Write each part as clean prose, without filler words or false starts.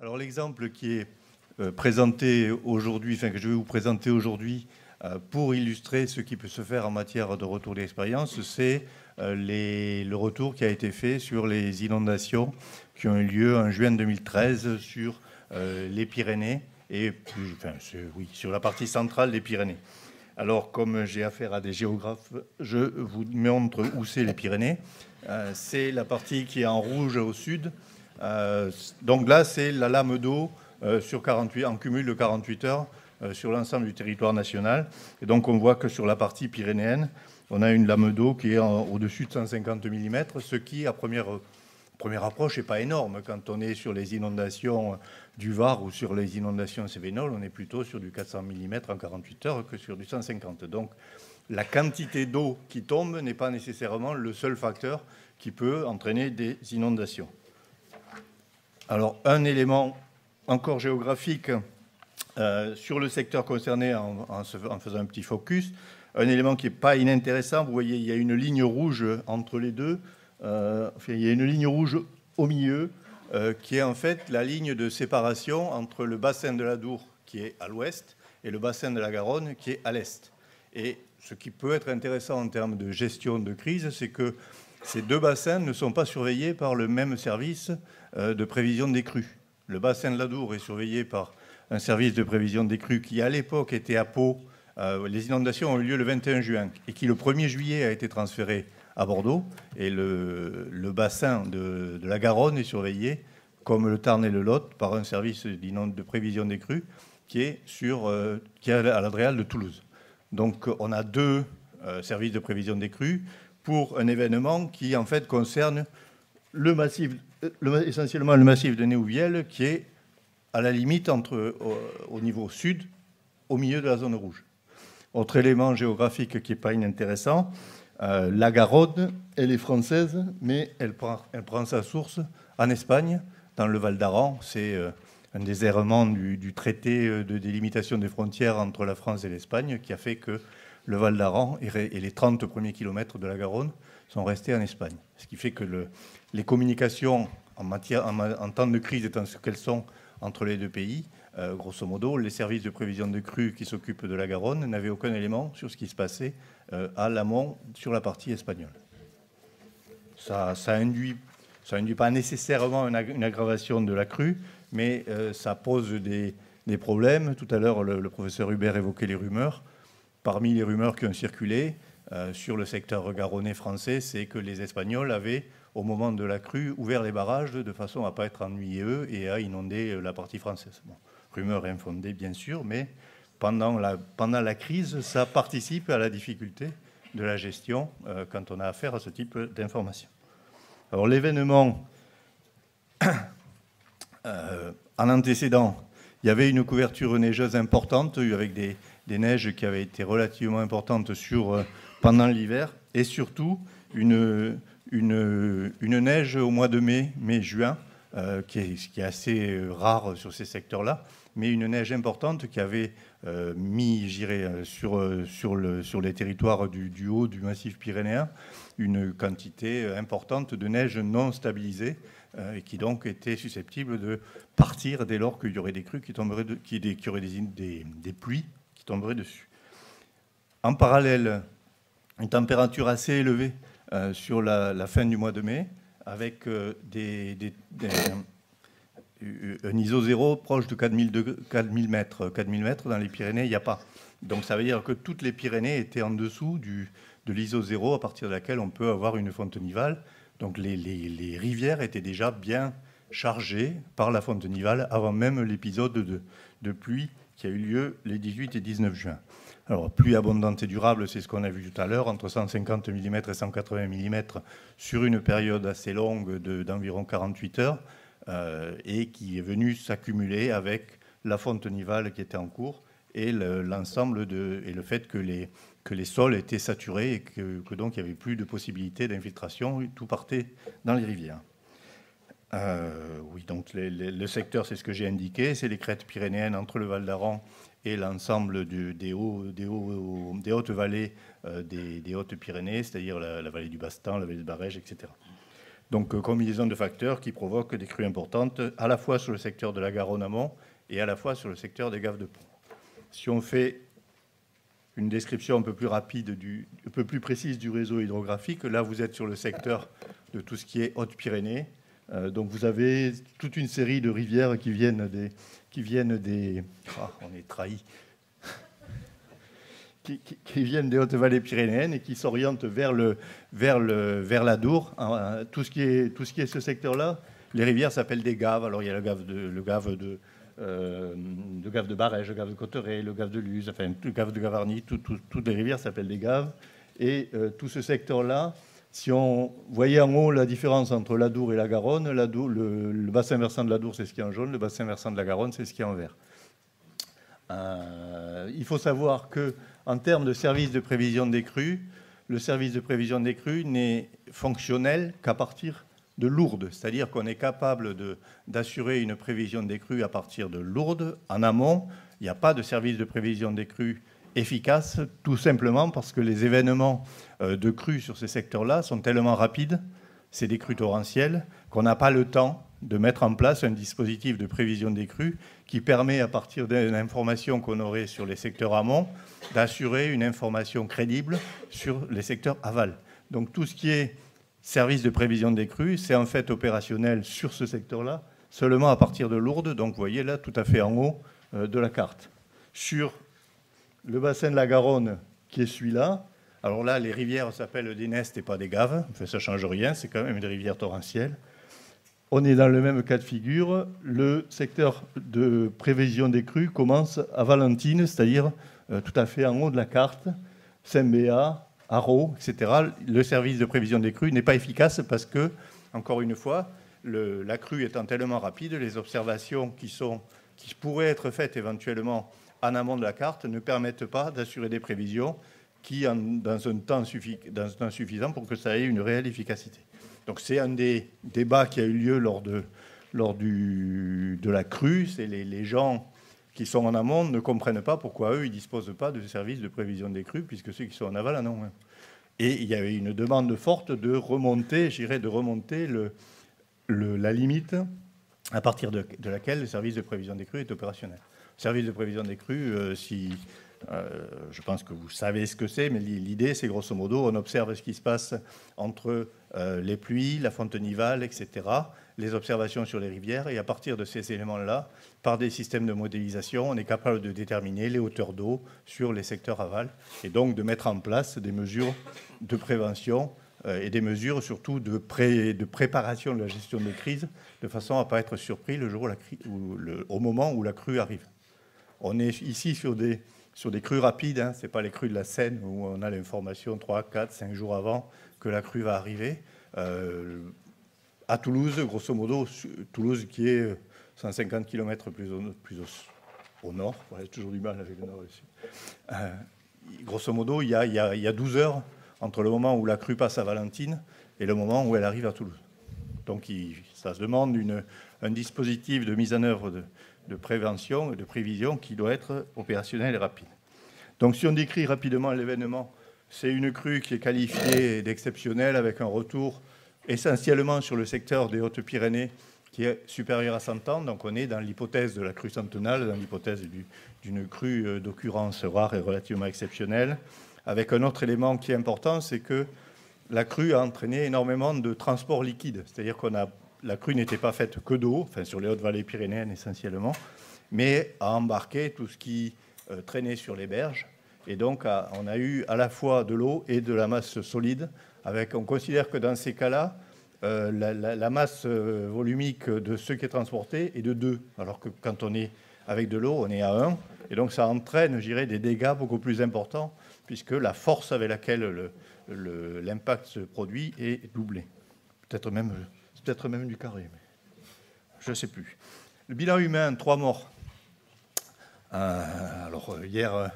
Alors l'exemple qui est présenté aujourd'hui, enfin que je vais vous présenter aujourd'hui pour illustrer ce qui peut se faire en matière de retour d'expérience, c'est le retour qui a été fait sur les inondations qui ont eu lieu en juin 2013 sur les Pyrénées et sur la partie centrale des Pyrénées. Alors, comme j'ai affaire à des géographes, je vous montre où c'est les Pyrénées. C'est la partie qui est en rouge au sud. Donc là, c'est la lame d'eau en cumul de 48 heures sur l'ensemble du territoire national. Et donc, on voit que sur la partie pyrénéenne, on a une lame d'eau qui est au-dessus de 150 mm, ce qui, à première approche, n'est pas énorme. Quand on est sur les inondations du Var ou sur les inondations cévenoles, on est plutôt sur du 400 mm en 48 heures que sur du 150. Donc, la quantité d'eau qui tombe n'est pas nécessairement le seul facteur qui peut entraîner des inondations. Alors, un élément encore géographique sur le secteur concerné en faisant un petit focus, un élément qui n'est pas inintéressant. Vous voyez, il y a une ligne rouge entre les deux. Il y a une ligne rouge au milieu qui est en fait la ligne de séparation entre le bassin de l'Adour qui est à l'ouest et le bassin de la Garonne qui est à l'est. Et ce qui peut être intéressant en termes de gestion de crise, c'est que ces deux bassins ne sont pas surveillés par le même service de prévision des crues. Le bassin de l'Adour est surveillé par un service de prévision des crues qui, à l'époque, était à Pau. Les inondations ont eu lieu le 21 juin et qui, le 1er juillet, a été transféré à Bordeaux. Et le bassin de la Garonne est surveillé, comme le Tarn et le Lot, par un service de prévision des crues qui est à l'Adréal de Toulouse. Donc, on a deux services de prévision des crues pour un événement qui, en fait, concerne essentiellement le massif de Néouvielle, qui est à la limite au niveau sud, au milieu de la zone rouge. Autre élément géographique qui n'est pas inintéressant, la Garonne, elle est française, mais elle prend sa source en Espagne, dans le Val d'Aran. C'est un des errements du traité de délimitation des frontières entre la France et l'Espagne qui a fait que le Val d'Aran et les 30 premiers kilomètres de la Garonne sont restés en Espagne. Ce qui fait que les communications en temps de crise étant ce qu'elles sont entre les deux pays, grosso modo, les services de prévision de crues qui s'occupent de la Garonne n'avaient aucun élément sur ce qui se passait à l'amont sur la partie espagnole. Ça induit pas nécessairement une aggravation de la crue, mais ça pose des problèmes. Tout à l'heure, le professeur Hubert évoquait les rumeurs. Parmi les rumeurs qui ont circulé sur le secteur garonnais français, c'est que les Espagnols avaient, au moment de la crue, ouvert les barrages de façon à ne pas être ennuyeux et à inonder la partie française. Bon, rumeur infondée, bien sûr, mais pendant la crise, ça participe à la difficulté de la gestion quand on a affaire à ce type d'informations. Alors, l'événement, en antécédent, il y avait une couverture neigeuse importante, avec des neiges qui avaient été relativement importantes pendant l'hiver, et surtout une neige au mois de mai-juin, qui est assez rare sur ces secteurs-là, mais une neige importante qui avait mis, sur les territoires du haut du massif pyrénéen, une quantité importante de neige non stabilisée, et qui donc était susceptible de partir dès lors qu'il y aurait des crues qui tomberaient, qu'il y aurait des pluies qui tomberaient dessus. En parallèle, une température assez élevée sur la fin du mois de mai, avec un ISO 0 proche de 4000 mètres. 4000 mètres dans les Pyrénées, il n'y a pas. Donc ça veut dire que toutes les Pyrénées étaient en dessous de l'ISO 0, à partir de laquelle on peut avoir une fonte nivale. Donc les rivières étaient déjà bien chargées par la fonte nivale avant même l'épisode de pluie qui a eu lieu les 18 et 19 juin. Alors, pluie abondante et durable, c'est ce qu'on a vu tout à l'heure, entre 150 mm et 180 mm sur une période assez longue d'environ 48 heures, et qui est venue s'accumuler avec la fonte nivale qui était en cours et l'ensemble et le fait que les sols étaient saturés et que donc il n'y avait plus de possibilité d'infiltration, tout partait dans les rivières. Oui, donc le secteur, c'est ce que j'ai indiqué, c'est les crêtes pyrénéennes entre le Val d'Aran et l'ensemble des hautes vallées des Hautes-Pyrénées, c'est-à-dire la vallée du Bastan, la vallée de Barège, etc. Donc, combinaison de facteurs qui provoquent des crues importantes, à la fois sur le secteur de la Garonne amont et à la fois sur le secteur des gaves de Pont. Si on fait une description un peu plus rapide, un peu plus précise du réseau hydrographique, là, vous êtes sur le secteur de tout ce qui est Hautes-Pyrénées. Donc, vous avez toute une série de rivières qui viennent des on est trahis. Qui viennent des Hautes-Vallées pyrénéennes et qui s'orientent vers l'Adour. Tout ce qui est ce secteur-là, les rivières s'appellent des gaves. Alors il y a le gave de Barège, le gave de Cotteret, le gave de Luz, enfin le gave de Gavarnie, toutes les rivières s'appellent des gaves. Et tout ce secteur-là, si on voyait en haut la différence entre l'Adour et la Garonne, le bassin versant de l'Adour, c'est ce qui est en jaune, le bassin versant de la Garonne, c'est ce qui est en vert. Il faut savoir qu'en termes de service de prévision des crues, le service de prévision des crues n'est fonctionnel qu'à partir de Lourdes. C'est-à-dire qu'on est capable d'assurer une prévision des crues à partir de Lourdes. En amont, il n'y a pas de service de prévision des crues efficace, tout simplement parce que les événements de crues sur ces secteurs-là sont tellement rapides, c'est des crues torrentielles, qu'on n'a pas le temps de mettre en place un dispositif de prévision des crues qui permet, à partir d'une information qu'on aurait sur les secteurs amont, d'assurer une information crédible sur les secteurs aval. Donc tout ce qui est service de prévision des crues, c'est en fait opérationnel sur ce secteur-là, seulement à partir de Lourdes, donc vous voyez là tout à fait en haut de la carte. Sur le bassin de la Garonne, qui est celui-là, alors là, les rivières s'appellent des nestes et pas des gaves, enfin, ça ne change rien, c'est quand même des rivières torrentielles. On est dans le même cas de figure. Le secteur de prévision des crues commence à Valentine, c'est-à-dire tout à fait en haut de la carte, Saint-Béat, Haro, etc. Le service de prévision des crues n'est pas efficace parce que, encore une fois, la crue étant tellement rapide, les observations qui pourraient être faites éventuellement en amont de la carte ne permettent pas d'assurer des prévisions dans un temps suffisant pour que ça ait une réelle efficacité. Donc c'est un des débats qui a eu lieu lors de la crue. C'est les gens qui sont en amont ne comprennent pas pourquoi eux, ils ne disposent pas de services de prévision des crues, puisque ceux qui sont en aval en ont. Et il y avait une demande forte de remonter la limite à partir de laquelle le service de prévision des crues est opérationnel. Le service de prévision des crues, je pense que vous savez ce que c'est, mais l'idée, c'est grosso modo, on observe ce qui se passe entre les pluies, la fonte nivale, etc., les observations sur les rivières, et à partir de ces éléments-là, par des systèmes de modélisation, on est capable de déterminer les hauteurs d'eau sur les secteurs aval, et donc de mettre en place des mesures de prévention et des mesures surtout de préparation de la gestion des crises, de façon à ne pas être surpris au moment où la crue arrive. On est ici sur des crues rapides, hein, ce n'est pas les crues de la Seine où on a l'information 3, 4, 5 jours avant que la crue va arriver. À Toulouse, grosso modo, Toulouse qui est 150 km plus au nord, j'ai toujours du mal avec le nord ici. Grosso modo, il y a 12 heures entre le moment où la crue passe à Valentine et le moment où elle arrive à Toulouse. Donc ça se demande un dispositif de mise en œuvre de prévention et de prévision qui doit être opérationnel et rapide. Donc si on décrit rapidement l'événement, c'est une crue qui est qualifiée d'exceptionnelle avec un retour essentiellement sur le secteur des Hautes-Pyrénées qui est supérieur à 100 ans. Donc on est dans l'hypothèse de la crue centenale, dans l'hypothèse d'une crue d'occurrence rare et relativement exceptionnelle, avec un autre élément qui est important, c'est que la crue a entraîné énormément de transport liquide. C'est-à-dire la crue n'était pas faite que d'eau, enfin sur les Hautes-Vallées pyrénéennes essentiellement, mais a embarqué tout ce qui traînait sur les berges. Et donc, on a eu à la fois de l'eau et de la masse solide. On considère que dans ces cas-là, la masse volumique de ce qui est transporté est de 2, alors que quand on est avec de l'eau, on est à 1. Et donc, ça entraîne, je dirais, des dégâts beaucoup plus importants, puisque la force avec laquelle l'impact se produit est doublée. C'est peut-être même du carré, mais je ne sais plus. Le bilan humain, 3 morts. Alors, hier,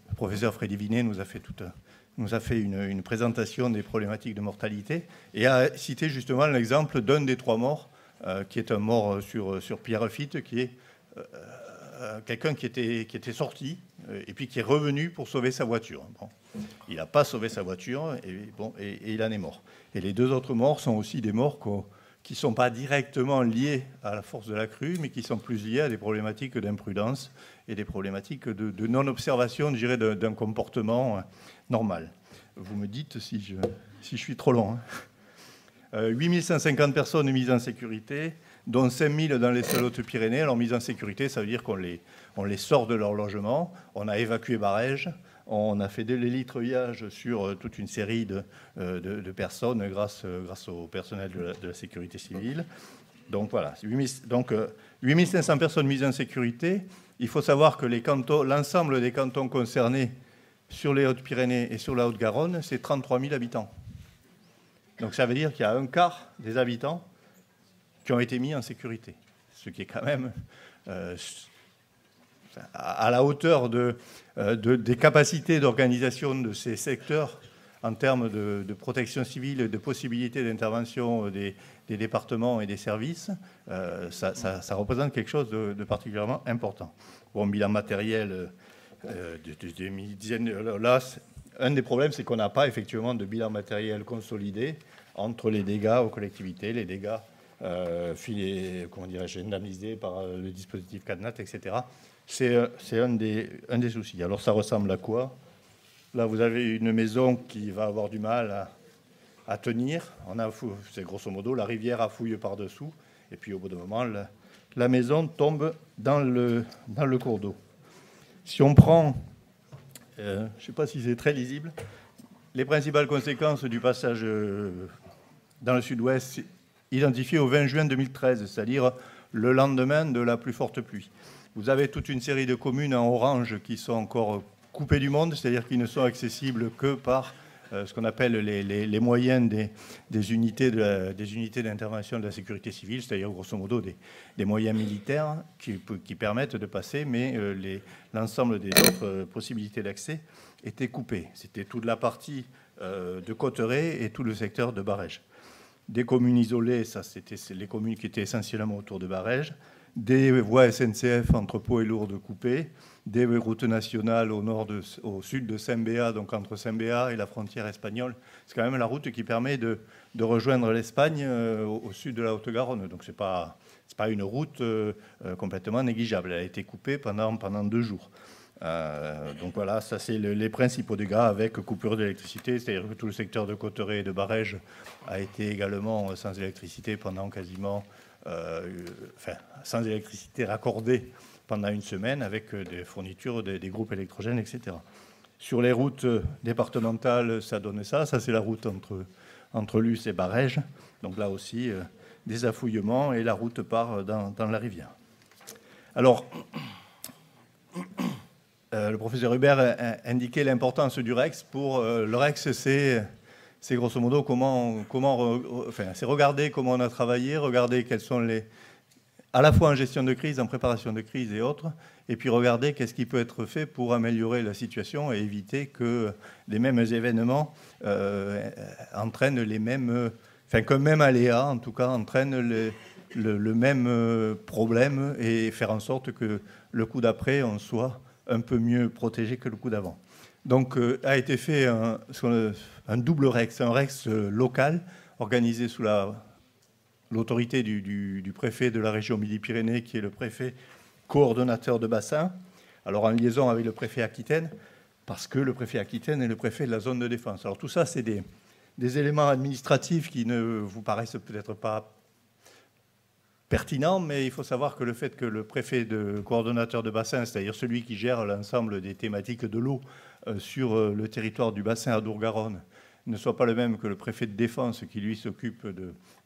le professeur Freddy Vinet nous a fait une présentation des problématiques de mortalité et a cité justement l'exemple d'un des 3 morts, qui est un mort sur Pierrefitte, qui est quelqu'un qui était sorti et puis qui est revenu pour sauver sa voiture. Bon. Il n'a pas sauvé sa voiture, et il en est mort. Et les 2 autres morts sont aussi des morts qui ne sont pas directement liés à la force de la crue, mais qui sont plus liés à des problématiques d'imprudence et des problématiques de non-observation, je dirais, d'un comportement normal. Vous me dites si je suis trop long. 8150 personnes mises en sécurité, dont 5000 dans les seules Hautes-Pyrénées. Alors, mise en sécurité, ça veut dire qu'on les sort de leur logement. On a évacué Barèges. On a fait de l'hélitreuillage sur toute une série de personnes grâce au personnel de la sécurité civile. Donc voilà, 8500 personnes mises en sécurité. Il faut savoir que l'ensemble des cantons concernés sur les Hautes-Pyrénées et sur la Haute-Garonne, c'est 33 000 habitants. Donc ça veut dire qu'il y a un quart des habitants qui ont été mis en sécurité, ce qui est quand même à la hauteur des capacités d'organisation de ces secteurs en termes de protection civile et de possibilités d'intervention des départements et des services. Ça représente quelque chose de particulièrement important. Bon, bilan matériel là, un des problèmes, c'est qu'on n'a pas effectivement de bilan matériel consolidé entre les dégâts aux collectivités, les dégâts indemnisés par le dispositif CADNAT, etc. C'est un des soucis. Alors ça ressemble à quoi? Là, vous avez une maison qui va avoir du mal à tenir. C'est grosso modo la rivière affouille par-dessous. Et puis au bout d'un moment, la maison tombe dans le cours d'eau. Si on prend, je ne sais pas si c'est très lisible, les principales conséquences du passage dans le sud-ouest identifiées au 20 juin 2013, c'est-à-dire le lendemain de la plus forte pluie. Vous avez toute une série de communes en orange qui sont encore coupées du monde, c'est-à-dire qui ne sont accessibles que par ce qu'on appelle les moyens des unités d'intervention de la sécurité civile, c'est-à-dire grosso modo des moyens militaires qui permettent de passer, mais l'ensemble des autres possibilités d'accès étaient coupées. C'était toute la partie de Cotteret et tout le secteur de Barèges. Des communes isolées, ça c'était les communes qui étaient essentiellement autour de Barèges, des voies SNCF entre Pau et Lourdes coupées, des routes nationales au sud de Saint-Béat, donc entre Saint-Béat et la frontière espagnole. C'est quand même la route qui permet de rejoindre l'Espagne au sud de la Haute-Garonne. Donc c'est pas une route complètement négligeable. Elle a été coupée pendant 2 jours. Donc voilà, ça c'est les principaux dégâts avec coupure d'électricité, c'est-à-dire que tout le secteur de Cotteret et de Barèges a été également sans électricité pendant quasiment, sans électricité raccordée pendant une semaine avec des fournitures des groupes électrogènes, etc. Sur les routes départementales, ça donne ça. Ça c'est la route entre Luce et Barèges. Donc là aussi, des affouillements et la route part dans la rivière. Alors, le professeur Hubert a indiqué l'importance du REX. Pour le REX, c'est grosso modo c'est regarder comment on a travaillé, regarder quels sont à la fois en gestion de crise, en préparation de crise et autres, et puis regarder qu'est-ce qui peut être fait pour améliorer la situation et éviter que les mêmes événements entraînent qu'un même aléa, en tout cas, entraîne le même problème et faire en sorte que le coup d'après, on soit un peu mieux protégé que le coup d'avant. Donc, a été fait un double REX, un REX local, organisé sous l'autorité du préfet de la région Midi-Pyrénées, qui est le préfet coordonnateur de bassin, alors en liaison avec le préfet Aquitaine, parce que le préfet Aquitaine est le préfet de la zone de défense. Alors tout ça, c'est des éléments administratifs qui ne vous paraissent peut-être pas pertinent, mais il faut savoir que le fait que le préfet de coordonnateur de bassin, c'est-à-dire celui qui gère l'ensemble des thématiques de l'eau sur le territoire du bassin à Dour-Garonne, ne soit pas le même que le préfet de défense qui, lui, s'occupe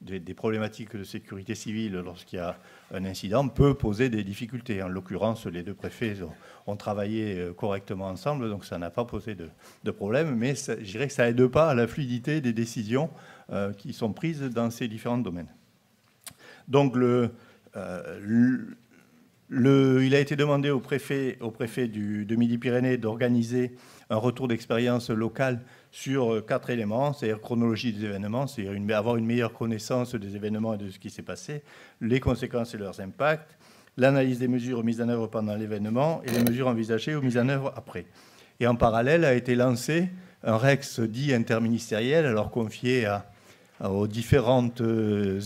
des problématiques de sécurité civile lorsqu'il y a un incident, peut poser des difficultés. En l'occurrence, les 2 préfets ont travaillé correctement ensemble, donc ça n'a pas posé de problème, mais je dirais que ça n'aide pas à la fluidité des décisions qui sont prises dans ces différents domaines. Donc, il a été demandé au préfet de Midi-Pyrénées d'organiser un retour d'expérience locale sur 4 éléments, c'est-à-dire chronologie des événements, c'est-à-dire avoir une meilleure connaissance des événements et de ce qui s'est passé, les conséquences et leurs impacts, l'analyse des mesures mises en œuvre pendant l'événement et les mesures envisagées ou mises en œuvre après. Et en parallèle a été lancé un REX dit interministériel, alors confié aux différentes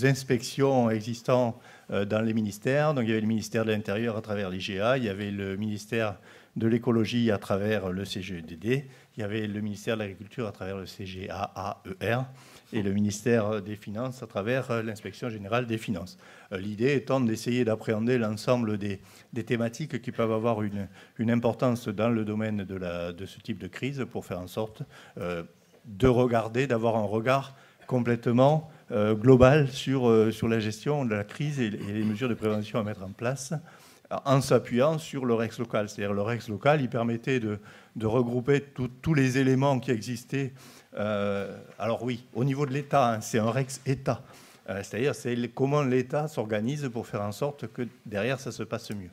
inspections existantes dans les ministères. Donc il y avait le ministère de l'Intérieur à travers l'IGA, il y avait le ministère de l'écologie à travers le CGEDD, il y avait le ministère de l'Agriculture à travers le CGAAER et le ministère des Finances à travers l'inspection générale des finances. L'idée étant d'essayer d'appréhender l'ensemble des thématiques qui peuvent avoir une importance dans le domaine de ce type de crise pour faire en sorte d'avoir un regard complètement global sur la gestion de la crise et les mesures de prévention à mettre en place en s'appuyant sur le REX local. C'est-à-dire le REX local, il permettait de regrouper tous les éléments qui existaient. Alors oui, au niveau de l'État, hein, c'est un REX État. C'est-à-dire comment l'État s'organise pour faire en sorte que derrière, ça se passe mieux.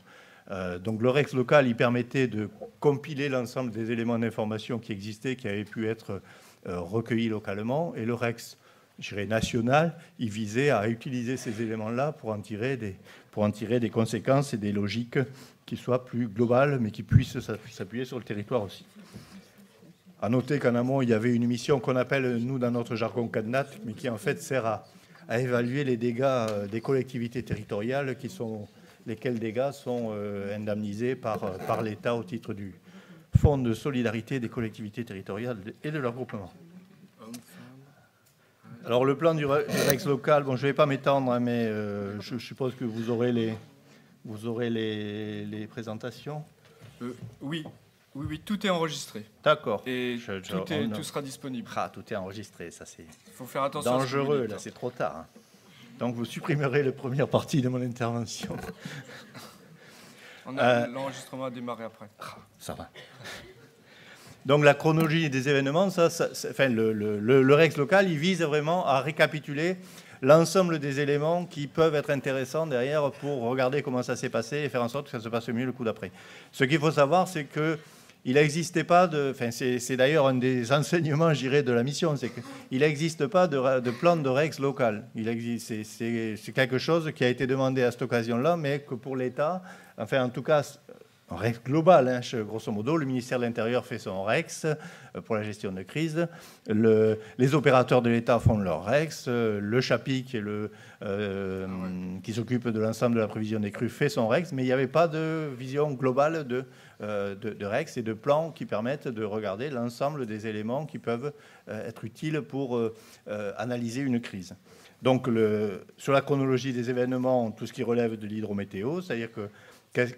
Donc le REX local, il permettait de compiler l'ensemble des éléments d'information qui existaient, qui avaient pu être recueillis localement. Et le REX, je dirais, national, il visait à utiliser ces éléments-là pour en tirer des conséquences et des logiques qui soient plus globales, mais qui puissent s'appuyer sur le territoire aussi. À noter qu'en amont, il y avait une mission qu'on appelle, nous, dans notre jargon CADNAT, mais qui en fait sert à évaluer les dégâts des collectivités territoriales, lesquels dégâts sont indemnisés par l'État au titre du Fonds de solidarité des collectivités territoriales et de leur groupement. Alors le plan du REX local, bon, je ne vais pas m'étendre, hein, mais je suppose que vous aurez les présentations. Oui, tout est enregistré. D'accord. Et tout sera disponible. Ah, tout est enregistré, ça c'est. Il faut faire attention. Dangereux, là, c'est trop tard. Hein. Donc vous supprimerez la première partie de mon intervention. L'enregistrement a démarré après. Ça va. Donc la chronologie des événements, le REX local, il vise vraiment à récapituler l'ensemble des éléments qui peuvent être intéressants derrière pour regarder comment ça s'est passé et faire en sorte que ça se passe mieux le coup d'après. Ce qu'il faut savoir, c'est qu'il n'existait pas c'est d'ailleurs un des enseignements, je dirais, de la mission, c'est qu'il n'existe pas de plan de REX local. C'est quelque chose qui a été demandé à cette occasion-là, mais que pour l'État, enfin en tout cas, un REX global, hein, grosso modo, le ministère de l'Intérieur fait son REX pour la gestion de crise, les opérateurs de l'État font leur REX, le Chapic qui s'occupe de l'ensemble de la prévision des crues fait son REX, mais il n'y avait pas de vision globale de REX et de plans qui permettent de regarder l'ensemble des éléments qui peuvent être utiles pour analyser une crise. Donc sur la chronologie des événements, tout ce qui relève de l'hydrométéo, c'est-à-dire que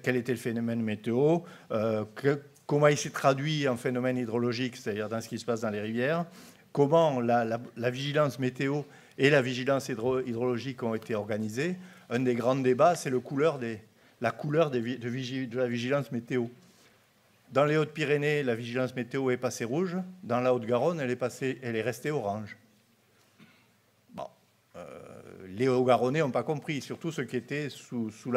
quel était le phénomène météo, comment il s'est traduit en phénomène hydrologique, c'est-à-dire dans ce qui se passe dans les rivières, comment la vigilance météo et la vigilance hydrologique ont été organisées. Un des grands débats, c'est la couleur de la vigilance météo. Dans les Hautes-Pyrénées, la vigilance météo est passée rouge. Dans la Haute-Garonne, elle est restée orange. Les Hauts-Garonnais n'ont pas compris, surtout ceux qui étaient sous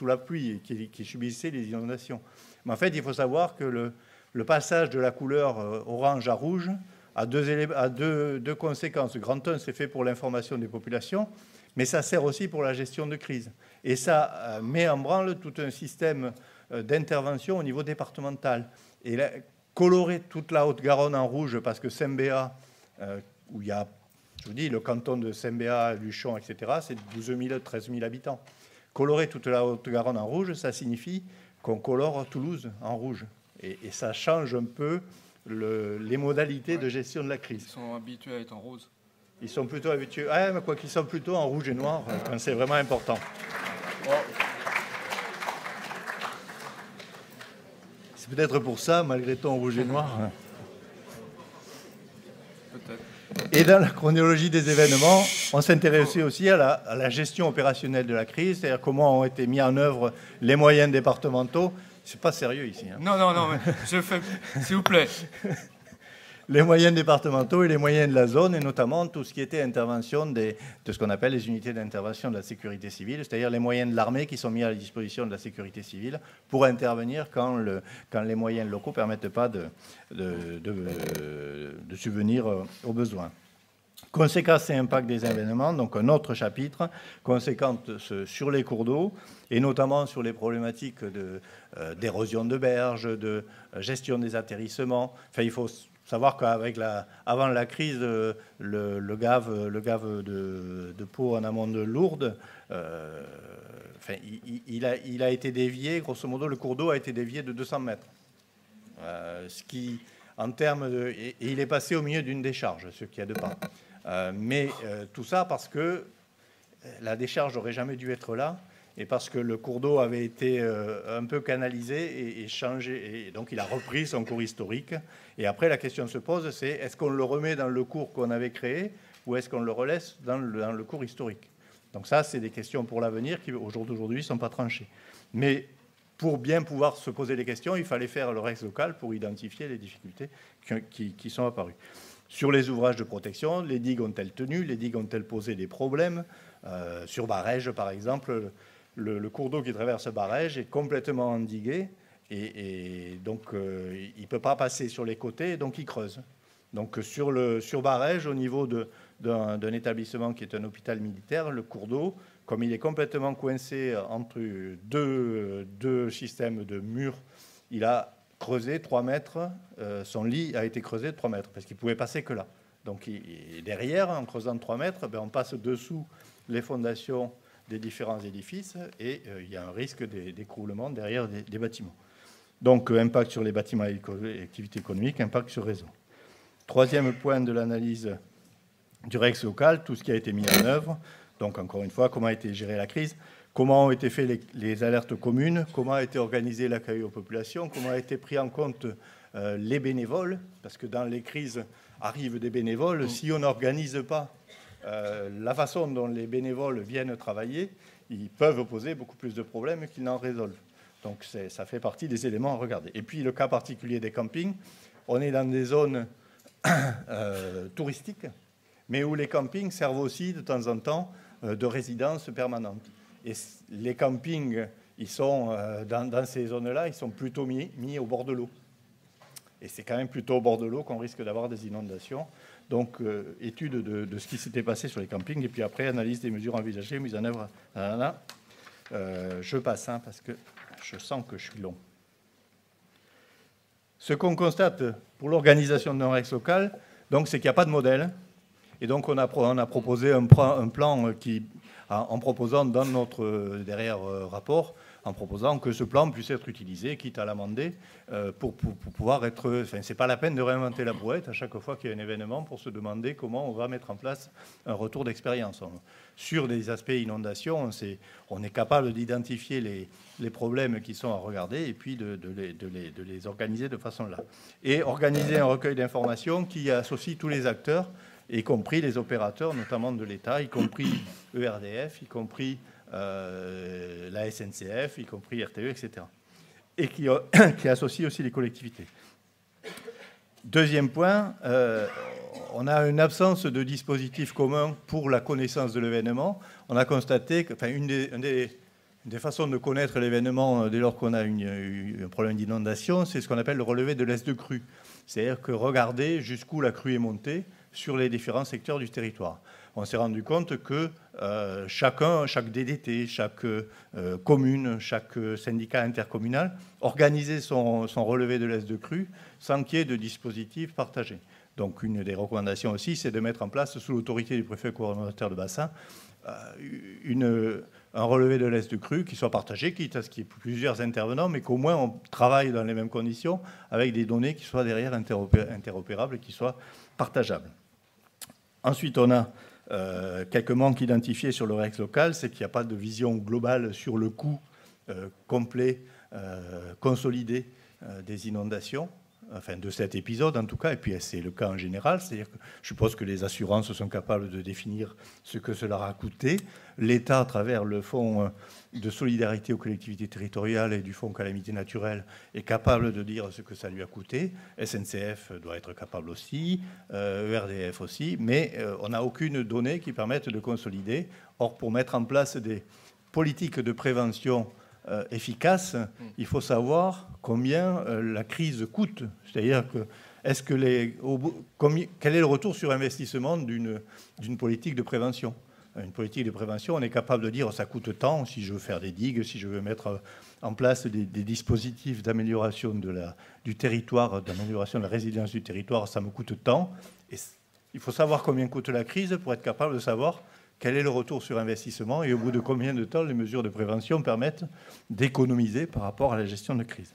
la pluie et qui subissaient les inondations. Mais en fait, il faut savoir que le passage de la couleur orange à rouge a deux conséquences. Grand 1, c'est fait pour l'information des populations, mais ça sert aussi pour la gestion de crise. Et ça met en branle tout un système d'intervention au niveau départemental. Et là, colorer toute la Haute-Garonne en rouge, parce que Saint-Béat, où il y a, je vous dis, le canton de Saint-Béat, Luchon, etc., c'est 12 000, 13 000 habitants. Colorer toute la Haute-Garonne en rouge, ça signifie qu'on colore Toulouse en rouge. Et ça change un peu les modalités de gestion de la crise. Ils sont habitués à être en rose. Ils sont plutôt habitués, mais quoi qu'ils sont plutôt en rouge et noir, c'est vraiment important. Oh. C'est peut-être pour ça, malgré tout, en rouge et noir. Peut-être. Et dans la chronologie des événements, on s'intéressait aussi à la gestion opérationnelle de la crise, c'est-à-dire comment ont été mis en œuvre les moyens départementaux. C'est pas sérieux ici. Hein. Non, mais je fais, s'il vous plaît. Les moyens départementaux et les moyens de la zone, et notamment tout ce qui était intervention de ce qu'on appelle les unités d'intervention de la sécurité civile, c'est-à-dire les moyens de l'armée qui sont mis à la disposition de la sécurité civile pour intervenir quand les moyens locaux ne permettent pas de subvenir aux besoins. Conséquences et impact des événements, donc un autre chapitre, conséquences sur les cours d'eau, et notamment sur les problématiques d'érosion de berges, de gestion des atterrissements. Enfin, il faut savoir qu'avant la crise, le gave de Pau en amont de Lourdes, il a été dévié, grosso modo, le cours d'eau a été dévié de 200 mètres. Ce qui, en termes de... Et il est passé au milieu d'une décharge, ce qui a de part. Mais tout ça parce que la décharge n'aurait jamais dû être là et parce que le cours d'eau avait été un peu canalisé et changé. Et donc il a repris son cours historique. Et après, la question se pose, c'est est-ce qu'on le remet dans le cours qu'on avait créé ou est-ce qu'on le relaisse dans le cours historique? Donc ça, c'est des questions pour l'avenir qui, au jour d'aujourd'hui, ne sont pas tranchées. Mais pour bien pouvoir se poser les questions, il fallait faire le REX local pour identifier les difficultés qui sont apparues. Sur les ouvrages de protection, les digues ont-elles tenu? Les digues ont-elles posé des problèmes? Sur Barège, par exemple, le cours d'eau qui traverse Barège est complètement endigué et donc il ne peut pas passer sur les côtés, donc il creuse. Donc sur Barège, au niveau d'un établissement qui est un hôpital militaire, le cours d'eau, comme il est complètement coincé entre deux systèmes de murs, il a creusé 3 mètres, son lit a été creusé de 3 mètres, parce qu'il ne pouvait passer que là. Donc derrière, en creusant de 3 mètres, on passe dessous les fondations des différents édifices et il y a un risque d'écroulement derrière des bâtiments. Donc impact sur les bâtiments et activités économiques, impact sur le réseau. Troisième point de l'analyse du REX local, tout ce qui a été mis en œuvre. Donc encore une fois, comment a été gérée la crise, comment ont été faites les alertes communes, comment a été organisé l'accueil aux populations, comment a été pris en compte les bénévoles, parce que dans les crises arrivent des bénévoles. Si on n'organise pas la façon dont les bénévoles viennent travailler, ils peuvent poser beaucoup plus de problèmes qu'ils n'en résolvent. Donc ça fait partie des éléments à regarder. Et puis le cas particulier des campings, on est dans des zones touristiques, mais où les campings servent aussi de temps en temps de résidence permanente. Et les campings, ils sont dans ces zones-là, ils sont plutôt mis au bord de l'eau. Et c'est quand même plutôt au bord de l'eau qu'on risque d'avoir des inondations. Donc, étude de ce qui s'était passé sur les campings, et puis après, analyse des mesures envisagées, mise en œuvre. Je passe, parce que je sens que je suis long. Ce qu'on constate pour l'organisation d'un REX local, donc, c'est qu'il n'y a pas de modèle. Et donc, on a proposé un plan qui, en proposant dans notre derrière rapport, en proposant que ce plan puisse être utilisé, quitte à l'amender, pour pouvoir être... Enfin, c'est pas la peine de réinventer la brouette à chaque fois qu'il y a un événement pour se demander comment on va mettre en place un retour d'expérience. Sur des aspects inondation, on est capable d'identifier les problèmes qui sont à regarder et puis de les organiser de façon là. Et organiser un recueil d'informations qui associe tous les acteurs, y compris les opérateurs, notamment de l'État, y compris ERDF, y compris la SNCF, y compris RTE, etc. Et qui associe aussi les collectivités. Deuxième point, on a une absence de dispositif commun pour la connaissance de l'événement. On a constaté que, une des façons de connaître l'événement dès lors qu'on a un problème d'inondation, c'est ce qu'on appelle le relevé de l'est de crue. C'est-à-dire que regarder jusqu'où la crue est montée sur les différents secteurs du territoire. On s'est rendu compte que chaque DDT, chaque commune, chaque syndicat intercommunal organisait son relevé de l'est de crue sans qu'il y ait de dispositif partagé. Donc une des recommandations aussi, c'est de mettre en place, sous l'autorité du préfet coordonnateur de bassin, un relevé de l'est de crue qui soit partagé, quitte à ce qu'il y ait plusieurs intervenants, mais qu'au moins on travaille dans les mêmes conditions avec des données qui soient derrière interopérables et qui soient partageables. Ensuite, on a quelques manques identifiés sur le REX local, c'est qu'il n'y a pas de vision globale sur le coût complet, consolidé des inondations, enfin de cet épisode en tout cas, et puis c'est le cas en général, c'est-à-dire que je suppose que les assurances sont capables de définir ce que cela a coûté. L'État, à travers le fonds de solidarité aux collectivités territoriales et du fonds calamité naturelle, est capable de dire ce que ça lui a coûté. SNCF doit être capable aussi, ERDF aussi, mais on n'a aucune donnée qui permette de consolider. Or, pour mettre en place des politiques de prévention efficaces, il faut savoir combien la crise coûte. C'est-à-dire que quel est le retour sur investissement d'une politique de prévention? Une politique de prévention, on est capable de dire ça coûte tant si je veux faire des digues, si je veux mettre en place des dispositifs d'amélioration du territoire, d'amélioration de la résilience du territoire, ça me coûte tant. Et il faut savoir combien coûte la crise pour être capable de savoir quel est le retour sur investissement et au bout de combien de temps les mesures de prévention permettent d'économiser par rapport à la gestion de crise.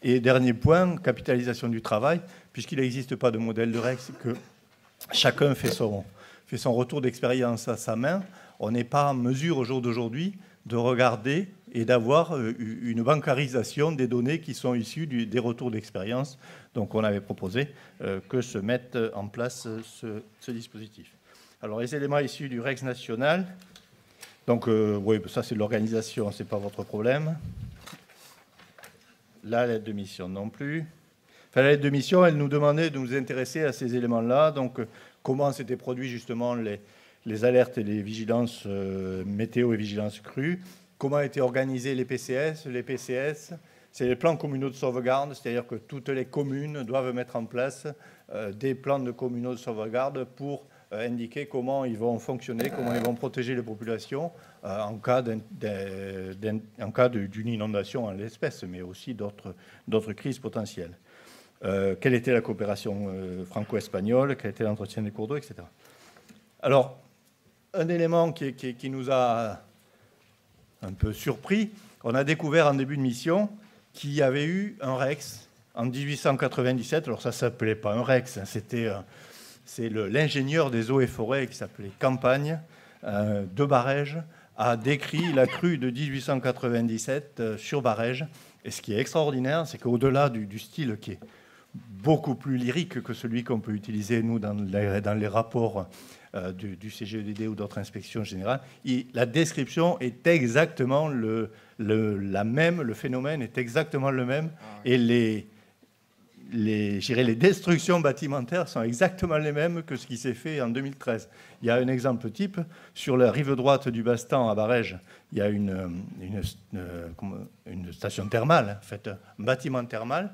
Et dernier point, capitalisation du travail, puisqu'il n'existe pas de modèle de REX, que chacun fait son retour d'expérience à sa main, on n'est pas en mesure au jour d'aujourd'hui de regarder et d'avoir une bancarisation des données qui sont issues des retours d'expérience. Donc on avait proposé que se mette en place ce dispositif. Alors les éléments issus du REX national, donc oui, ça c'est de l'organisation, ce n'est pas votre problème. La lettre de mission non plus. Enfin, la lettre de mission, elle nous demandait de nous intéresser à ces éléments-là, donc comment s'étaient produits justement les alertes et les vigilances météo et vigilances crues, comment étaient organisés les PCS. Les PCS, c'est les plans communaux de sauvegarde, c'est-à-dire que toutes les communes doivent mettre en place des plans de communaux de sauvegarde pour indiquer comment ils vont fonctionner, comment ils vont protéger les populations en cas d'une inondation en l'espèce, mais aussi d'autres crises potentielles. Quelle était la coopération franco-espagnole, quel était l'entretien des cours d'eau, etc. Alors, un élément qui nous a un peu surpris, on a découvert en début de mission qu'il y avait eu un REX en 1897. Alors ça ne s'appelait pas un REX, hein, c'est l'ingénieur des eaux et forêts qui s'appelait Campagne de Barège a décrit la crue de 1897 sur Barège. Et ce qui est extraordinaire, c'est qu'au-delà du style qui est beaucoup plus lyrique que celui qu'on peut utiliser, nous, dans les rapports du CGEDD ou d'autres inspections générales, la description est exactement la même, le phénomène est exactement le même, et les destructions bâtimentaires sont exactement les mêmes que ce qui s'est fait en 2013. Il y a un exemple type, sur la rive droite du Bastan, à Barège, il y a une station thermale, en fait, un bâtiment thermal.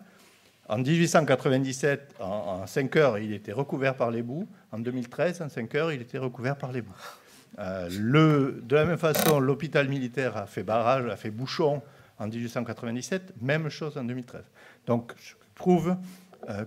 En 1897, en 5 heures, il était recouvert par les boues. En 2013, en 5 heures, il était recouvert par les boues. De la même façon, l'hôpital militaire a fait barrage, a fait bouchon en 1897, même chose en 2013. Donc, je trouve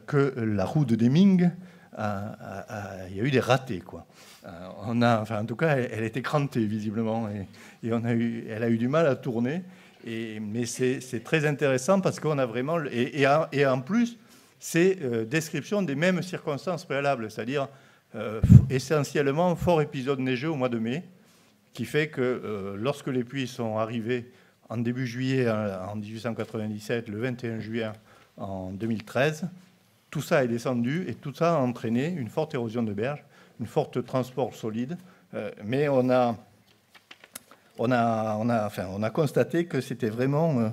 que la roue de Deming, il y a eu des ratés, quoi. En tout cas, elle était crantée, visiblement, et elle a eu du mal à tourner. Mais c'est très intéressant parce qu'on a vraiment... Et en plus, c'est description des mêmes circonstances préalables, c'est-à-dire essentiellement fort épisode neigeux au mois de mai, qui fait que lorsque les pluies sont arrivées en début juillet en 1897, le 21 juillet en 2013, tout ça est descendu et tout ça a entraîné une forte érosion de berges, une forte transport solide, mais on a constaté que c'était vraiment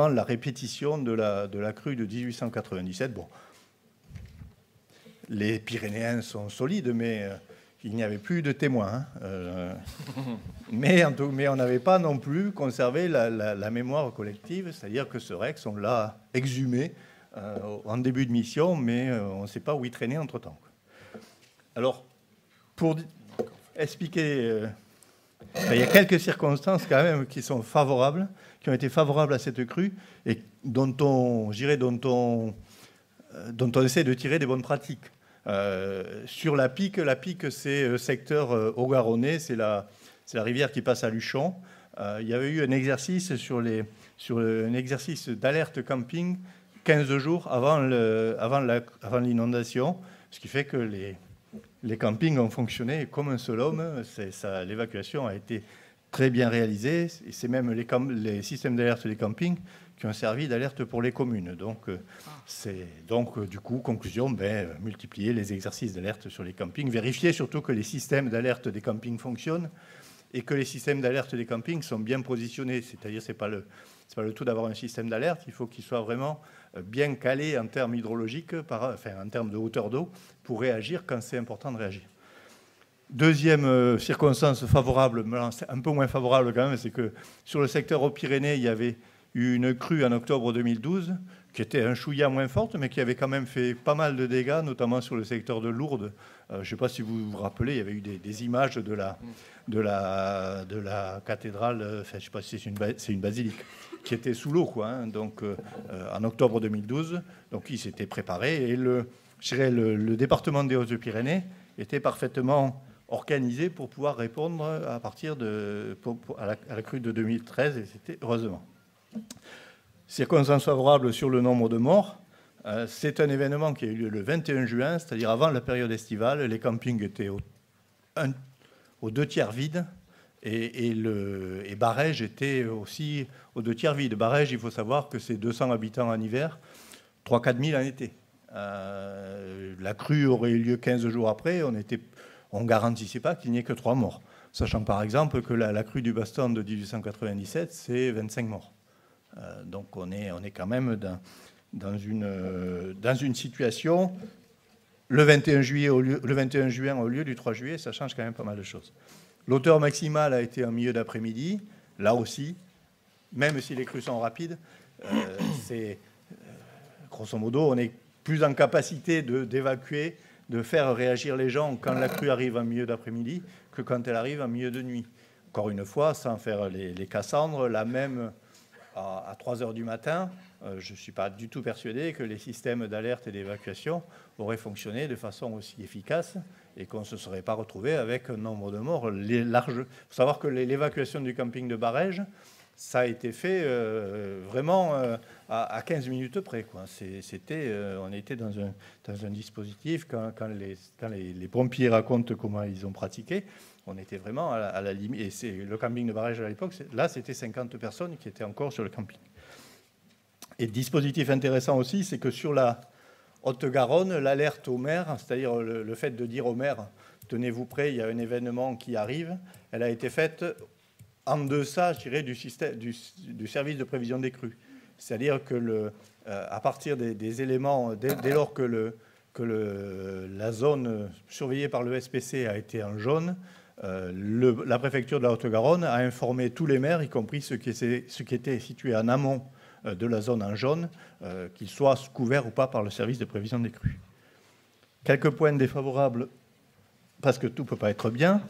la répétition de la crue de 1897. Bon, les Pyrénéens sont solides, mais il n'y avait plus de témoins. Mais on n'avait pas non plus conservé la mémoire collective, c'est-à-dire que ce REX, on l'a exhumé en début de mission, mais on ne sait pas où il traînait entre-temps. Alors, pour expliquer... il y a quelques circonstances quand même qui sont favorables, qui ont été favorables à cette crue et dont on essaie de tirer des bonnes pratiques. Sur la Pique, c'est secteur Haut-Garonnais, c'est la rivière qui passe à Luchon. Il y avait eu un exercice un exercice d'alerte camping 15 jours avant l'inondation, ce qui fait que les campings ont fonctionné comme un seul homme. L'évacuation a été très bien réalisée. Et c'est même les systèmes d'alerte des campings qui ont servi d'alerte pour les communes. Donc, du coup, conclusion, multiplier les exercices d'alerte sur les campings. Vérifier surtout que les systèmes d'alerte des campings fonctionnent et que les systèmes d'alerte des campings sont bien positionnés. C'est-à-dire, c'est pas le tout d'avoir un système d'alerte. Il faut qu'il soit vraiment bien calé en termes hydrologiques, en termes de hauteur d'eau, pour réagir quand c'est important de réagir. Deuxième circonstance favorable, un peu moins favorable quand même, c'est que sur le secteur Haut-Pyrénées, il y avait eu une crue en octobre 2012 qui était un chouïa moins forte, mais qui avait quand même fait pas mal de dégâts, notamment sur le secteur de Lourdes. Je ne sais pas si vous vous rappelez, il y avait eu des images de la cathédrale, enfin, je ne sais pas si c'est une basilique, qui était sous l'eau, quoi, hein, donc, en octobre 2012. Donc il s'était préparé, et le département des Hautes-Pyrénées était parfaitement organisé pour pouvoir répondre à partir à la crue de 2013, et c'était heureusement. Circonstances favorables sur le nombre de morts. C'est un événement qui a eu lieu le 21 juin, c'est-à-dire avant la période estivale. Les campings étaient aux 2 tiers vides, et Barèges était aussi aux 2 tiers vides. Barèges, il faut savoir que c'est 200 habitants en hiver, 3 000 à 4 000 en été. La crue aurait eu lieu 15 jours après, on ne garantissait pas qu'il n'y ait que 3 morts. Sachant par exemple que la crue du Baston de 1897, c'est 25 morts. Donc on est quand même dans une situation. Le 21 juin au lieu du 3 juillet, ça change quand même pas mal de choses. L'auteur maximal a été en milieu d'après-midi. Là aussi, même si les crues sont rapides, grosso modo, on est plus en capacité d'évacuer, de faire réagir les gens quand la crue arrive en milieu d'après-midi que quand elle arrive en milieu de nuit. Encore une fois, sans faire les Cassandres, la même à 3 heures du matin, je ne suis pas du tout persuadé que les systèmes d'alerte et d'évacuation auraient fonctionné de façon aussi efficace et qu'on ne se serait pas retrouvé avec un nombre de morts large. Il faut savoir que l'évacuation du camping de Barèges, ça a été fait vraiment à 15 minutes près, quoi. On était dans un dispositif, quand les pompiers racontent comment ils ont pratiqué, on était vraiment à la limite. Et le camping de Barèges à l'époque, là, c'était 50 personnes qui étaient encore sur le camping. Et dispositif intéressant aussi, c'est que sur la Haute-Garonne, l'alerte au maire, c'est-à-dire le fait de dire au maire, tenez-vous prêts, il y a un événement qui arrive, elle a été faite en deçà, je dirais, du service de prévision des crues. C'est-à-dire que à partir des éléments, dès lors que la zone surveillée par le SPC a été en jaune, la préfecture de la Haute-Garonne a informé tous les maires, y compris ceux qui étaient situés en amont de la zone en jaune, qu'ils soient couverts ou pas par le service de prévision des crues. Quelques points défavorables, parce que tout ne peut pas être bien.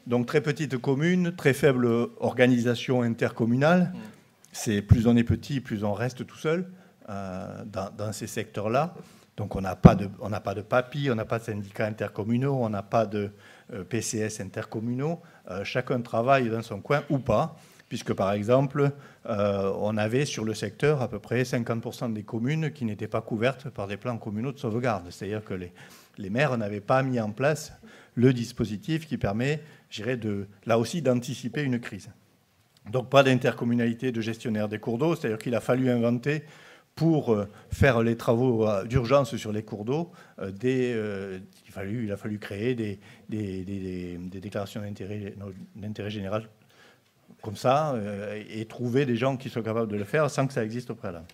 Donc très petite commune, très faible organisation intercommunale. C'est plus on est petit, plus on reste tout seul dans ces secteurs-là. Donc on n'a pas de PAPI, on n'a pas de syndicats intercommunaux, on n'a pas de PCS intercommunaux. Chacun travaille dans son coin ou pas, puisque par exemple, on avait sur le secteur à peu près 50% des communes qui n'étaient pas couvertes par des plans communaux de sauvegarde. C'est-à-dire que les maires n'avaient pas mis en place le dispositif qui permet, je dirais, là aussi d'anticiper une crise. Donc pas d'intercommunalité de gestionnaire des cours d'eau, c'est-à-dire qu'il a fallu inventer, pour faire les travaux d'urgence sur les cours d'eau, il a fallu créer des déclarations d'intérêt général comme ça, et trouver des gens qui sont capables de le faire sans que ça existe au préalable.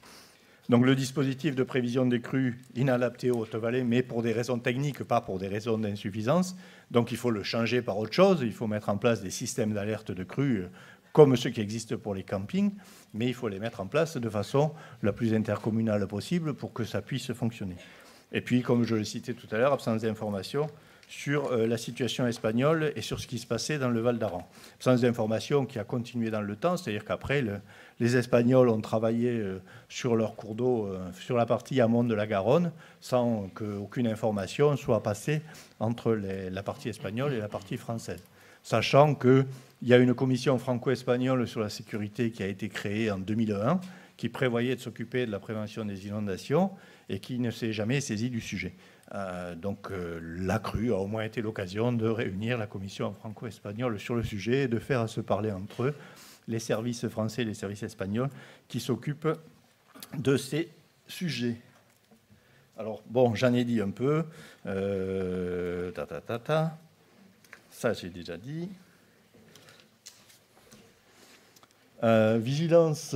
Donc le dispositif de prévision des crues inadapté aux Hautes-Vallées, mais pour des raisons techniques, pas pour des raisons d'insuffisance. Donc il faut le changer par autre chose, il faut mettre en place des systèmes d'alerte de crues comme ceux qui existent pour les campings, mais il faut les mettre en place de façon la plus intercommunale possible pour que ça puisse fonctionner. Et puis, comme je le citais tout à l'heure, absence d'information sur la situation espagnole et sur ce qui se passait dans le Val d'Aran. Absence d'information qui a continué dans le temps, c'est-à-dire qu'après, les Espagnols ont travaillé sur leur cours d'eau, sur la partie amont de la Garonne, sans qu'aucune information soit passée entre la partie espagnole et la partie française. Sachant qu'il y a une commission franco-espagnole sur la sécurité qui a été créée en 2001, qui prévoyait de s'occuper de la prévention des inondations et qui ne s'est jamais saisie du sujet. Donc la crue a au moins été l'occasion de réunir la commission franco-espagnole sur le sujet et de faire se parler entre eux les services français et les services espagnols qui s'occupent de ces sujets. Alors, bon, j'en ai dit un peu. Ça, j'ai déjà dit. Vigilance.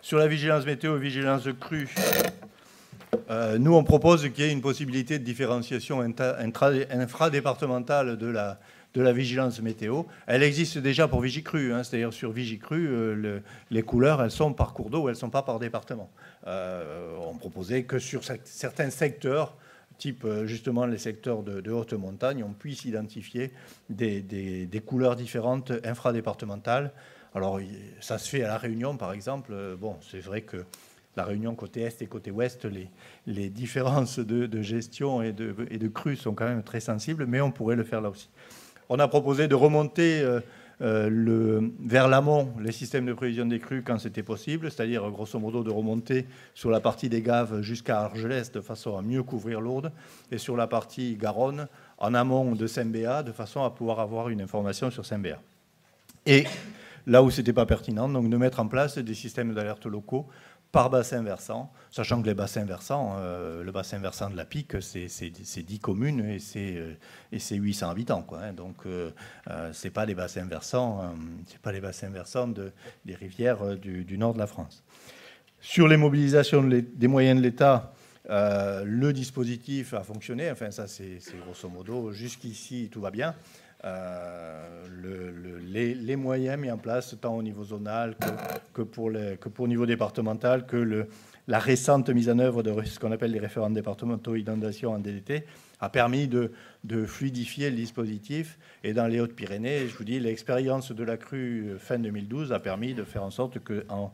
Sur la vigilance météo, vigilance crue, nous, on propose qu'il y ait une possibilité de différenciation infradépartementale de de la vigilance météo. Elle existe déjà pour Vigicru, hein, c'est-à-dire sur Vigicru, les couleurs, elles sont par cours d'eau, elles ne sont pas par département. On proposait que sur certains secteurs, type justement les secteurs de haute montagne, on puisse identifier des couleurs différentes infradépartementales. Alors, ça se fait à La Réunion, par exemple. Bon, c'est vrai que La Réunion, côté est et côté ouest, les différences de gestion et de crues sont quand même très sensibles, mais on pourrait le faire là aussi. On a proposé de remonter vers l'amont les systèmes de prévision des crues quand c'était possible, c'est-à-dire grosso modo de remonter sur la partie des Gaves jusqu'à Argelès de façon à mieux couvrir Lourdes, et sur la partie Garonne en amont de Saint-Béat de façon à pouvoir avoir une information sur Saint-Béat. Et là où ce n'était pas pertinent, donc de mettre en place des systèmes d'alerte locaux par bassin versant, sachant que les bassins versants, le bassin versant de la Pique, c'est 10 communes et c'est 800 habitants, quoi, hein. Donc, c'est pas les bassins versants, des rivières du nord de la France. Sur les mobilisations des moyens de l'État, le dispositif a fonctionné. Enfin, ça, c'est grosso modo jusqu'ici, tout va bien. Les moyens mis en place tant au niveau zonal que pour le niveau départemental, que la récente mise en œuvre de ce qu'on appelle les référents départementaux inondations en DDT a permis de fluidifier le dispositif. Et dans les Hautes-Pyrénées, je vous dis, l'expérience de la crue fin 2012 a permis de faire en sorte qu'en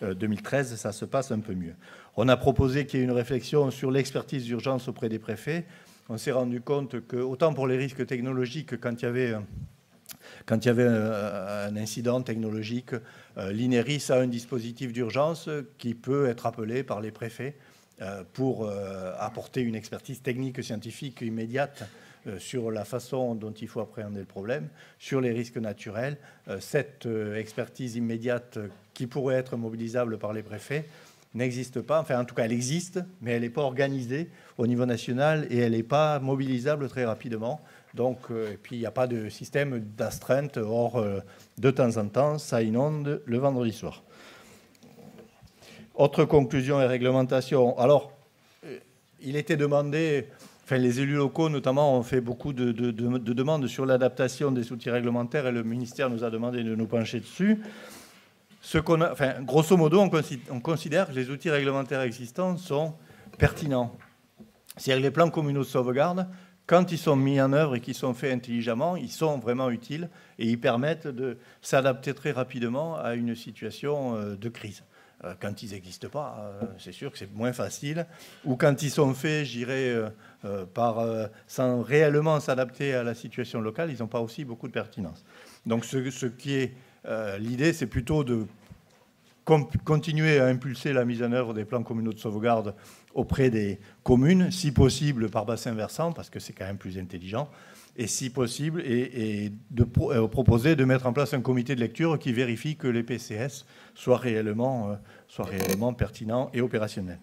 2013, ça se passe un peu mieux. On a proposé qu'il y ait une réflexion sur l'expertise d'urgence auprès des préfets. On s'est rendu compte que, autant pour les risques technologiques, quand il y avait un incident technologique, l'INERIS a un dispositif d'urgence qui peut être appelé par les préfets pour apporter une expertise technique scientifique immédiate sur la façon dont il faut appréhender le problème, sur les risques naturels. Cette expertise immédiate qui pourrait être mobilisable par les préfets n'existe pas. Enfin, en tout cas, elle existe, mais elle n'est pas organisée au niveau national et elle n'est pas mobilisable très rapidement. Donc, et puis, il n'y a pas de système d'astreinte. Or, de temps en temps, ça inonde le vendredi soir. Autre conclusion et réglementation. Alors, il était demandé, enfin, les élus locaux notamment ont fait beaucoup de demandes sur l'adaptation des outils réglementaires et le ministère nous a demandé de nous pencher dessus. Grosso modo, on considère que les outils réglementaires existants sont pertinents. C'est-à-dire que les plans communaux de sauvegarde, quand ils sont mis en œuvre et qu'ils sont faits intelligemment, ils sont vraiment utiles et ils permettent de s'adapter très rapidement à une situation de crise. Quand ils n'existent pas, c'est sûr que c'est moins facile. Ou quand ils sont faits, je dirais, sans réellement s'adapter à la situation locale, ils n'ont pas aussi beaucoup de pertinence. Donc ce qui est l'idée, c'est plutôt de continuer à impulser la mise en œuvre des plans communaux de sauvegarde auprès des communes, si possible par bassin versant, parce que c'est quand même plus intelligent, et si possible, et de proposer de mettre en place un comité de lecture qui vérifie que les PCS soient réellement pertinents et opérationnels.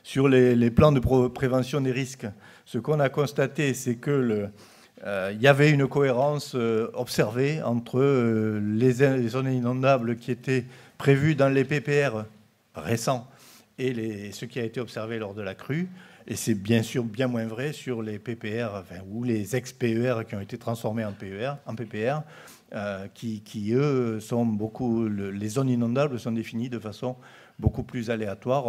Sur les plans de prévention des risques, ce qu'on a constaté, c'est que il y avait une cohérence observée entre les zones inondables qui étaient prévues dans les PPR récents et ce qui a été observé lors de la crue. Et c'est bien sûr bien moins vrai sur les PPR ou les ex-PER qui ont été transformés en PPR, qui eux, sont beaucoup... Les zones inondables sont définies de façon beaucoup plus aléatoire.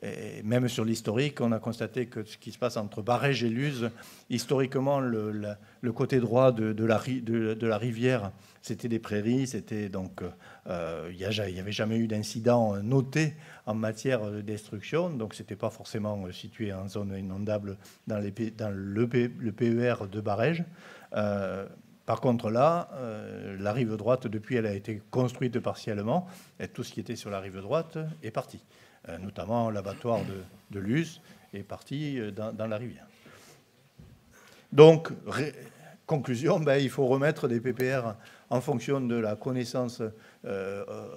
Et même sur l'historique, on a constaté que ce qui se passe entre Barège et Luz, historiquement, le côté droit de la rivière, c'était des prairies, donc il n'y avait jamais eu d'incident noté en matière de destruction, donc ce n'était pas forcément situé en zone inondable dans le PER de Barège. Par contre, là, la rive droite, depuis, elle a été construite partiellement, et tout ce qui était sur la rive droite est parti. Notamment l'abattoir de Luz est parti dans la rivière. Donc, conclusion, il faut remettre des PPR en fonction de la connaissance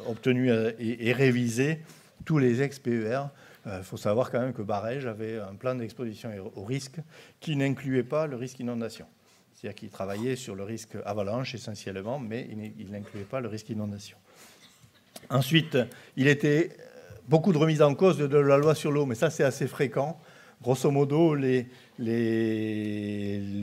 obtenue et réviser tous les ex-PER. Il faut savoir quand même que Barège avait un plan d'exposition au risque qui n'incluait pas le risque inondation. C'est-à-dire qu'il travaillait sur le risque avalanche essentiellement, mais il n'incluait pas le risque inondation. Ensuite, il était beaucoup de remises en cause de la loi sur l'eau, mais ça c'est assez fréquent. grosso modo, les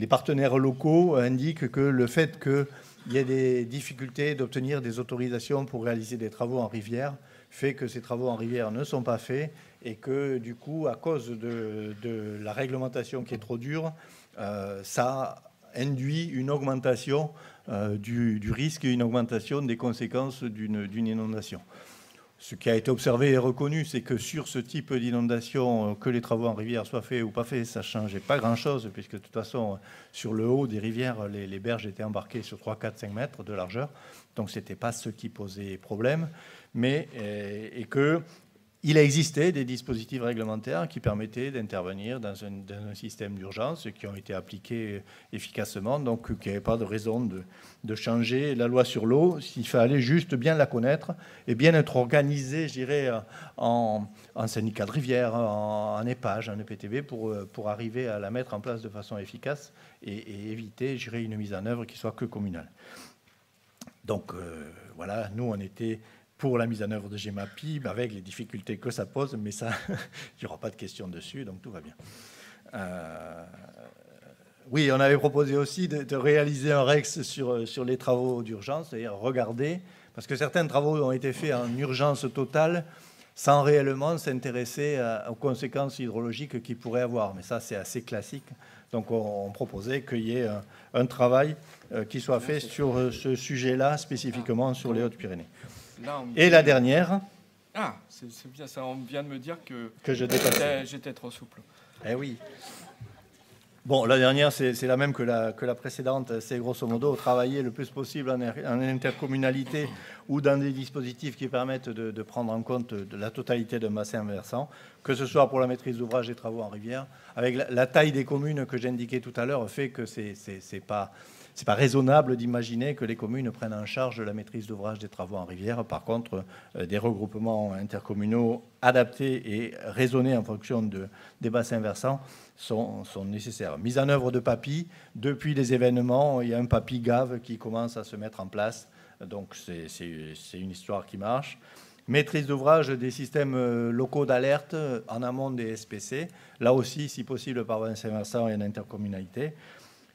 partenaires locaux indiquent que le fait qu'il y ait des difficultés d'obtenir des autorisations pour réaliser des travaux en rivière fait que ces travaux en rivière ne sont pas faits et que, du coup, à cause de la réglementation qui est trop dure, ça induit une augmentation du risque et une augmentation des conséquences d'une inondation. Ce qui a été observé et reconnu, c'est que sur ce type d'inondation, que les travaux en rivière soient faits ou pas faits, ça ne changeait pas grand-chose, puisque de toute façon, sur le haut des rivières, les berges étaient embarquées sur 3, 4, 5 mètres de largeur. Donc ce n'était pas ce qui posait problème, mais et qu'il existait des dispositifs réglementaires qui permettaient d'intervenir dans un système d'urgence qui ont été appliqués efficacement, donc il n'y avait pas de raison de changer la loi sur l'eau. Il fallait juste bien la connaître et bien être organisé, je dirais, en syndicat de rivière, en EPAGE, en EPTB, pour arriver à la mettre en place de façon efficace et éviter, je dirais, une mise en œuvre qui soit que communale. Donc voilà, nous on était pour la mise en œuvre de GEMAPI, avec les difficultés que ça pose, mais ça, il n'y aura pas de questions dessus, donc tout va bien. Oui, on avait proposé aussi de réaliser un REX sur les travaux d'urgence, c'est-à-dire regarder, parce que certains travaux ont été faits en urgence totale, sans réellement s'intéresser aux conséquences hydrologiques qu'ils pourraient avoir. Mais ça, c'est assez classique. Donc on proposait qu'il y ait un travail qui soit fait sur ce sujet-là, spécifiquement sur les Hautes-Pyrénées. Et la dernière... Ah, c'est bien ça. On vient de me dire que j'étais trop souple. Eh oui. Bon, la dernière, c'est la même que la précédente. C'est grosso modo travailler le plus possible en intercommunalité ou dans des dispositifs qui permettent de prendre en compte de la totalité d'un bassin versant, que ce soit pour la maîtrise d'ouvrage des travaux en rivière. Avec la taille des communes que j'indiquais tout à l'heure fait que c'est pas raisonnable d'imaginer que les communes prennent en charge la maîtrise d'ouvrage des travaux en rivière. Par contre, des regroupements intercommunaux adaptés et raisonnés en fonction des bassins versants sont nécessaires. Mise en œuvre de PAPI. Depuis les événements, il y a un PAPI GAV qui commence à se mettre en place. Donc c'est une histoire qui marche. Maîtrise d'ouvrage des systèmes locaux d'alerte en amont des SPC. Là aussi, si possible, par bassin versant et en intercommunalité.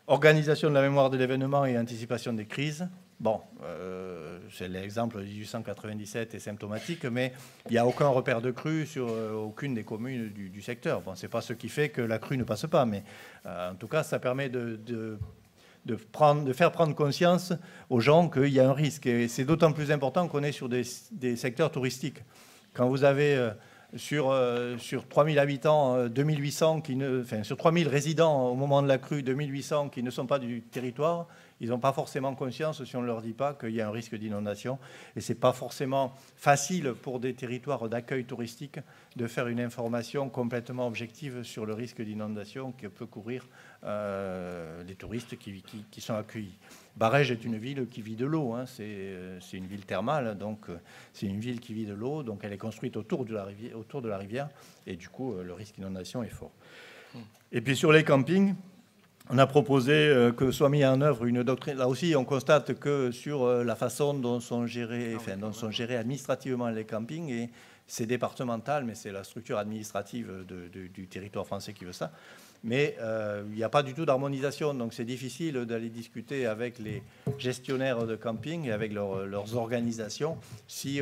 Organisation de la mémoire de l'événement et anticipation des crises. Bon, c'est l'exemple de 1897 est symptomatique, mais il n'y a aucun repère de crue sur aucune des communes du secteur. Bon, ce n'est pas ce qui fait que la crue ne passe pas, mais en tout cas, ça permet de faire prendre conscience aux gens qu'il y a un risque. Et c'est d'autant plus important qu'on est sur des secteurs touristiques. Quand vous avez... Sur 3000 habitants, 2800 sur 3000 résidents au moment de la crue, 2800 qui ne sont pas du territoire, ils n'ont pas forcément conscience, si on ne leur dit pas, qu'il y a un risque d'inondation. Et ce n'est pas forcément facile pour des territoires d'accueil touristique de faire une information complètement objective sur le risque d'inondation que peut courir les touristes qui sont accueillis. Barège est une ville qui vit de l'eau, hein. C'est une ville thermale, donc c'est une ville qui vit de l'eau, donc elle est construite autour de la rivière, et du coup le risque d'inondation est fort. Et puis sur les campings, on a proposé que soit mis en œuvre une doctrine. Là aussi, on constate que sur la façon dont sont gérés administrativement les campings, et c'est départemental, mais c'est la structure administrative du territoire français qui veut ça. Mais il n'y a pas du tout d'harmonisation, donc c'est difficile d'aller discuter avec les gestionnaires de camping et avec leurs organisations si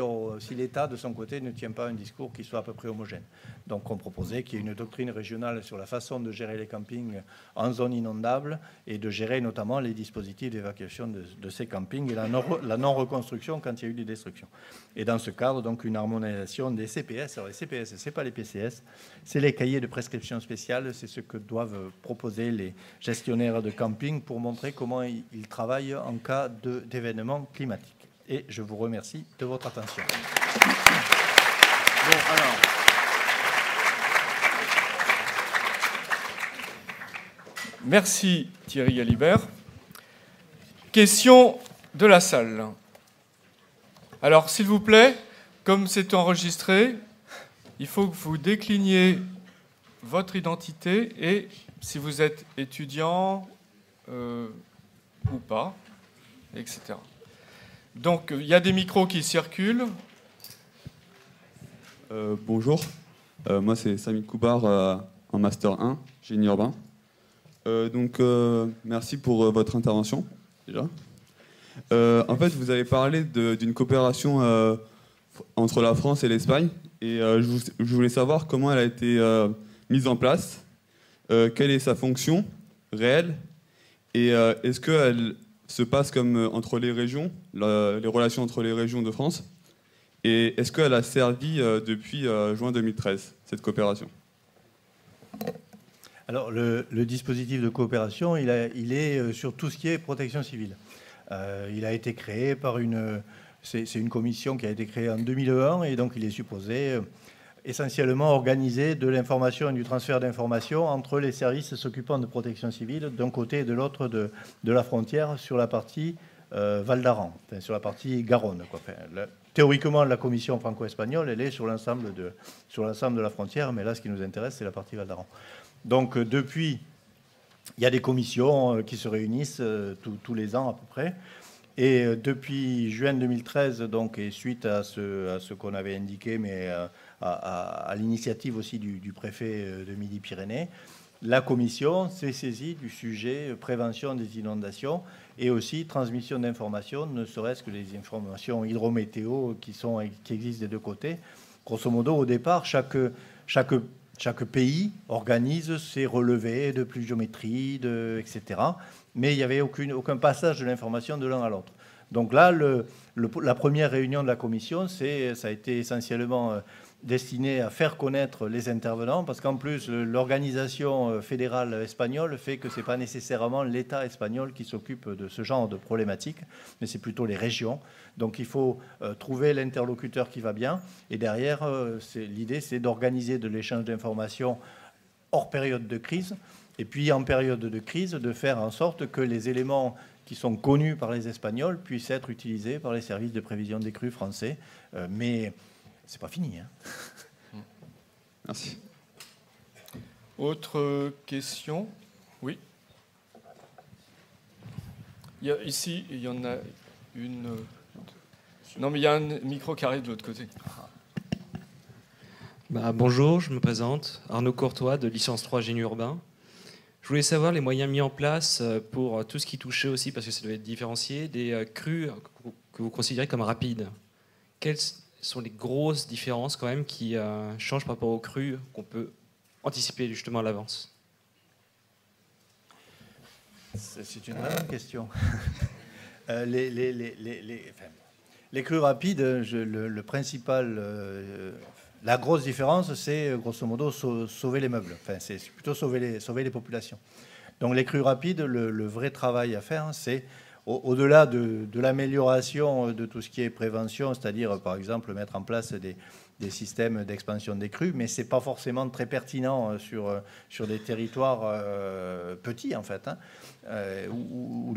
l'État, de son côté, ne tient pas un discours qui soit à peu près homogène. Donc on proposait qu'il y ait une doctrine régionale sur la façon de gérer les campings en zone inondable et de gérer notamment les dispositifs d'évacuation de ces campings et la non-reconstruction quand il y a eu des destructions. Et dans ce cadre, donc une harmonisation des CPS. Alors les CPS, ce n'est pas les PCS, c'est les cahiers de prescription spéciale, c'est ce que doivent proposer les gestionnaires de camping pour montrer comment ils travaillent en cas d'événements climatiques. Et je vous remercie de votre attention. Bon, alors. Merci Thierry Galibert. Question de la salle. Alors, s'il vous plaît, comme c'est enregistré, il faut que vous décliniez votre identité et si vous êtes étudiant ou pas, etc. Donc, il y a des micros qui circulent. Bonjour, moi c'est Samy Koubar, en Master 1, génie urbain. Merci pour votre intervention, déjà. En fait, vous avez parlé d'une coopération entre la France et l'Espagne, et je voulais savoir comment elle a été mise en place, quelle est sa fonction réelle, et est-ce qu'elle se passe comme entre les régions, les relations entre les régions de France, et est-ce qu'elle a servi depuis juin 2013, cette coopération? Alors, le dispositif de coopération, il est sur tout ce qui est protection civile. Il a été créé par c'est une commission qui a été créée en 2001, et donc il est supposé essentiellement organiser de l'information et du transfert d'informations entre les services s'occupant de protection civile d'un côté et de l'autre de la frontière sur la partie Val d'Aran, enfin, sur la partie Garonne, quoi. Enfin, théoriquement, la commission franco-espagnole, elle est sur l'ensemble de la frontière, mais là, ce qui nous intéresse, c'est la partie Val d'Aran. Donc, depuis, il y a des commissions qui se réunissent tous les ans à peu près. Et depuis juin 2013, donc, et suite à ce qu'on avait indiqué, mais à l'initiative aussi du préfet de Midi-Pyrénées, la commission s'est saisie du sujet prévention des inondations et aussi transmission d'informations, ne serait-ce que les informations hydrométéo qui existent des deux côtés. Grosso modo, au départ, chaque pays organise ses relevés de pluviométrie, etc. Mais il n'y avait aucun passage de l'information de l'un à l'autre. Donc là, la première réunion de la commission, ça a été essentiellement destiné à faire connaître les intervenants, parce qu'en plus, l'organisation fédérale espagnole fait que ce n'est pas nécessairement l'État espagnol qui s'occupe de ce genre de problématiques, mais c'est plutôt les régions. Donc il faut trouver l'interlocuteur qui va bien. Et derrière, l'idée, c'est d'organiser de l'échange d'informations hors période de crise. Et puis en période de crise, de faire en sorte que les éléments qui sont connus par les Espagnols puissent être utilisés par les services de prévision des crues français. Mais c'est pas fini. Hein. Merci. Autre question? Oui. Ici, il y en a une. Non, mais il y a un micro qui arrive de l'autre côté. Bonjour, je me présente. Arnaud Courtois, de licence 3 Génie urbain. Je voulais savoir les moyens mis en place pour tout ce qui touchait aussi, parce que ça doit être différencié, des crues que vous considérez comme rapides. Quelles sont les grosses différences quand même qui changent par rapport aux crues qu'on peut anticiper justement à l'avance? C'est une bonne question. Les crues rapides, le principal, la grosse différence, c'est grosso modo sauver les meubles. Enfin, c'est plutôt sauver les populations. Donc les crues rapides, le vrai travail à faire, c'est au-delà de l'amélioration de tout ce qui est prévention, c'est-à-dire par exemple mettre en place des systèmes d'expansion des crues, mais c'est pas forcément très pertinent sur des territoires petits en fait, hein, où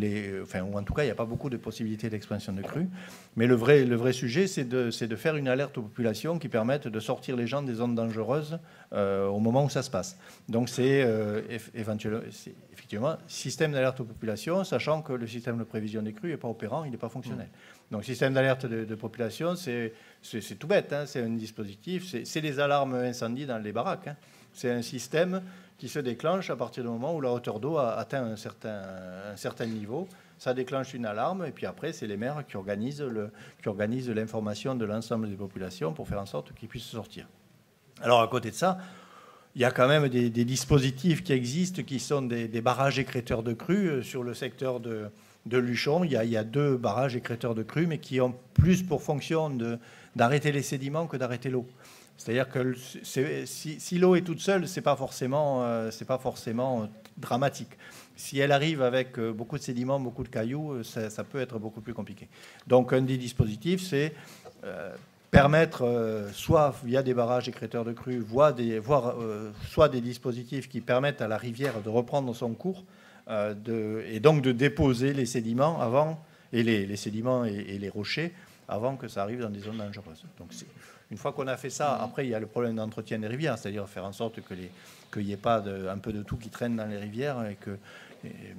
en tout cas il n'y a pas beaucoup de possibilités d'expansion de crues. Mais le vrai sujet, c'est de faire une alerte aux populations qui permettent de sortir les gens des zones dangereuses au moment où ça se passe. Donc c'est effectivement système d'alerte aux populations, sachant que le système de prévision des crues n'est pas opérant, il n'est pas fonctionnel. Donc système d'alerte de population, c'est tout bête, hein, c'est un dispositif, c'est les alarmes incendie dans les baraques. Hein. C'est un système qui se déclenche à partir du moment où la hauteur d'eau a atteint un certain niveau. Ça déclenche une alarme, et puis après, c'est les maires qui organisent l'information de l'ensemble des populations pour faire en sorte qu'ils puissent sortir. Alors, à côté de ça, il y a quand même des dispositifs qui existent, qui sont des barrages écrêteurs de crues sur le secteur de Luchon. Il y a 2 barrages écrêteurs de crues, mais qui ont plus pour fonction d'arrêter les sédiments que d'arrêter l'eau. C'est-à-dire que si l'eau est toute seule, c'est pas forcément dramatique. Si elle arrive avec beaucoup de sédiments, beaucoup de cailloux, ça peut être beaucoup plus compliqué. Donc un des dispositifs, c'est permettre, soit via des barrages écrêteurs de crues, soit des dispositifs qui permettent à la rivière de reprendre son cours, et donc de déposer les sédiments avant, et les sédiments et les rochers avant que ça arrive dans des zones dangereuses. Donc une fois qu'on a fait ça, après il y a le problème d'entretien des rivières, c'est-à-dire faire en sorte qu'il n'y ait pas un peu de tout qui traîne dans les rivières,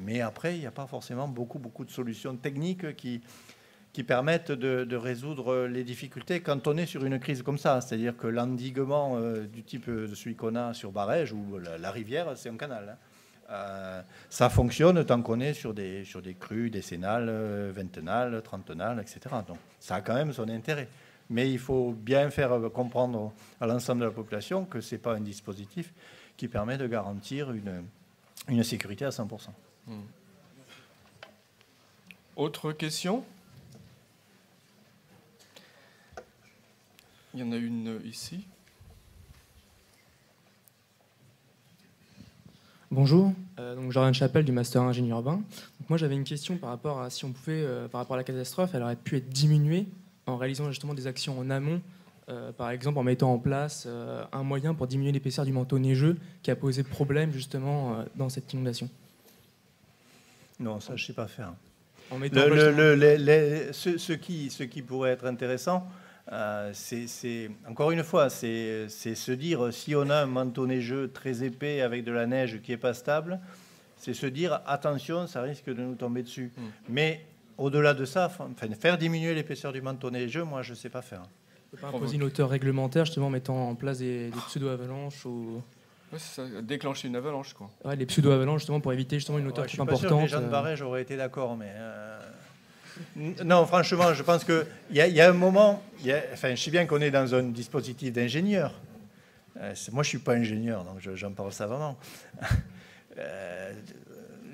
mais après il n'y a pas forcément beaucoup de solutions techniques qui qui permettent de résoudre les difficultés quand on est sur une crise comme ça. C'est-à-dire que l'endiguement du type de celui qu'on a sur Barège ou la rivière, c'est un canal. Ça fonctionne tant qu'on est sur des crues décennales, vingtenales, trentenales, etc. Donc ça a quand même son intérêt. Mais il faut bien faire comprendre à l'ensemble de la population que ce n'est pas un dispositif qui permet de garantir une sécurité à 100%. Autre question ? Il y en a une ici. Bonjour, donc Jordan Chapelle du Master Ingénieur Urbain. Donc moi j'avais une question par rapport à si on pouvait, par rapport à la catastrophe, elle aurait pu être diminuée en réalisant justement des actions en amont, par exemple en mettant en place un moyen pour diminuer l'épaisseur du manteau neigeux qui a posé problème justement dans cette inondation. Non, ça je ne sais pas faire. En mettant ce qui pourrait être intéressant, c'est encore une fois, c'est se dire si on a un manteau neigeux très épais avec de la neige qui n'est pas stable, c'est se dire attention, ça risque de nous tomber dessus. Mais au-delà de ça, faire diminuer l'épaisseur du manteau neigeux, moi je ne sais pas faire. On peut pas imposer une hauteur réglementaire justement en mettant en place des pseudo-avalanches ou... Ouais, c'est ça, déclencher une avalanche, quoi. Ouais, les pseudo-avalanches justement pour éviter justement une hauteur Je suis trop pas importante. sûr que les gens de Barège j'aurais été d'accord, mais non, franchement, je pense que il y a un moment. Je sais bien qu'on est dans un dispositif d'ingénieur. Moi, je suis pas ingénieur, donc j'en parle savamment.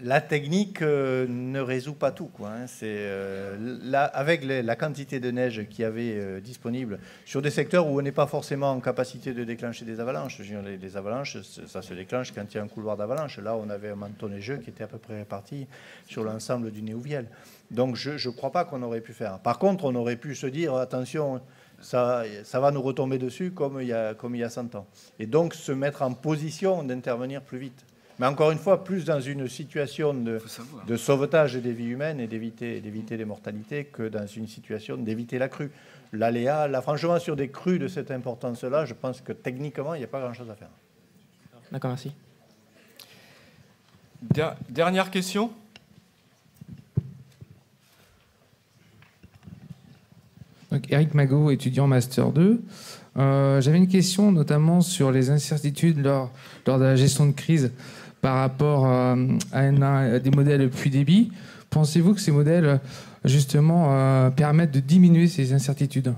La technique ne résout pas tout, quoi. Là, avec la quantité de neige qu'il y avait disponible sur des secteurs où on n'est pas forcément en capacité de déclencher des avalanches. Les avalanches, ça se déclenche quand il y a un couloir d'avalanche. Là, on avait un manteau neigeux qui était à peu près réparti sur l'ensemble du Néouviel. Donc, je ne crois pas qu'on aurait pu faire. Par contre, on aurait pu se dire, attention, ça va nous retomber dessus comme il y a 100 ans. Et donc, se mettre en position d'intervenir plus vite. Mais encore une fois, plus dans une situation de sauvetage des vies humaines et d'éviter des mortalités que dans une situation d'éviter la crue. L'aléa, là, franchement, sur des crues de cette importance-là, je pense que techniquement, il n'y a pas grand-chose à faire. D'accord, merci. Dernière question ? Donc, Eric Magot, étudiant Master 2. J'avais une question notamment sur les incertitudes lors de la gestion de crise par rapport à des modèles puits débit. Pensez-vous que ces modèles, justement, permettent de diminuer ces incertitudes ?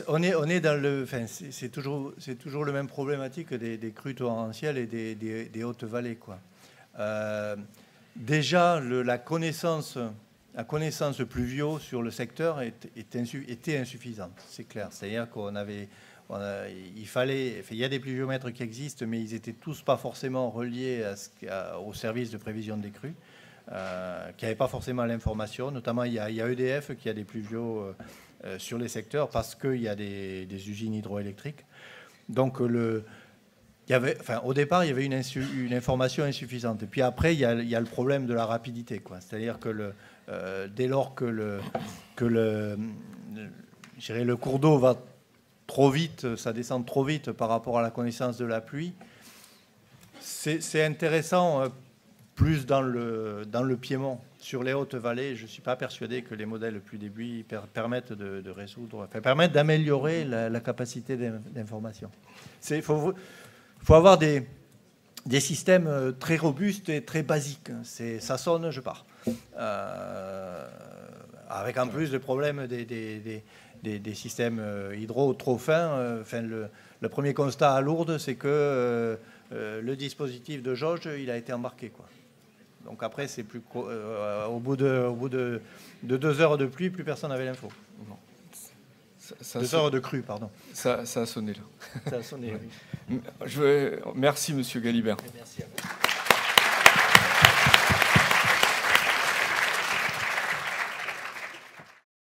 On est dans le. C'est toujours le même problématique des crues torrentielles et des hautes vallées, quoi. Déjà, la connaissance pluvio sur le secteur était insuffisante, c'est clair. C'est-à-dire il y a des pluviomètres qui existent, mais ils n'étaient tous pas forcément reliés au service de prévision des crues, qui n'avaient pas forcément l'information. Notamment, il y a EDF qui a des pluvios sur les secteurs parce qu'il y a des usines hydroélectriques. Donc, au départ, il y avait une information insuffisante. Et puis après, il y a le problème de la rapidité, quoi. C'est-à-dire que dès lors que le cours d'eau va trop vite, ça descend trop vite par rapport à la connaissance de la pluie, c'est intéressant plus dans le Piémont. Sur les hautes vallées, je ne suis pas persuadé que les modèles plus débit permettent permettent d'améliorer la capacité d'information. Il faut avoir des systèmes très robustes et très basiques. Ça sonne, je pars. Avec en plus le problème des systèmes hydro trop fins. Le premier constat à Lourdes, c'est que le dispositif de jauge, il a été embarqué, quoi. Donc après, c'est plus au bout de 2 heures de pluie, plus personne n'avait l'info. 2 heures de crue, pardon. Ça a sonné là. Ça a sonné, oui. Merci, Monsieur Galibert. Merci à vous.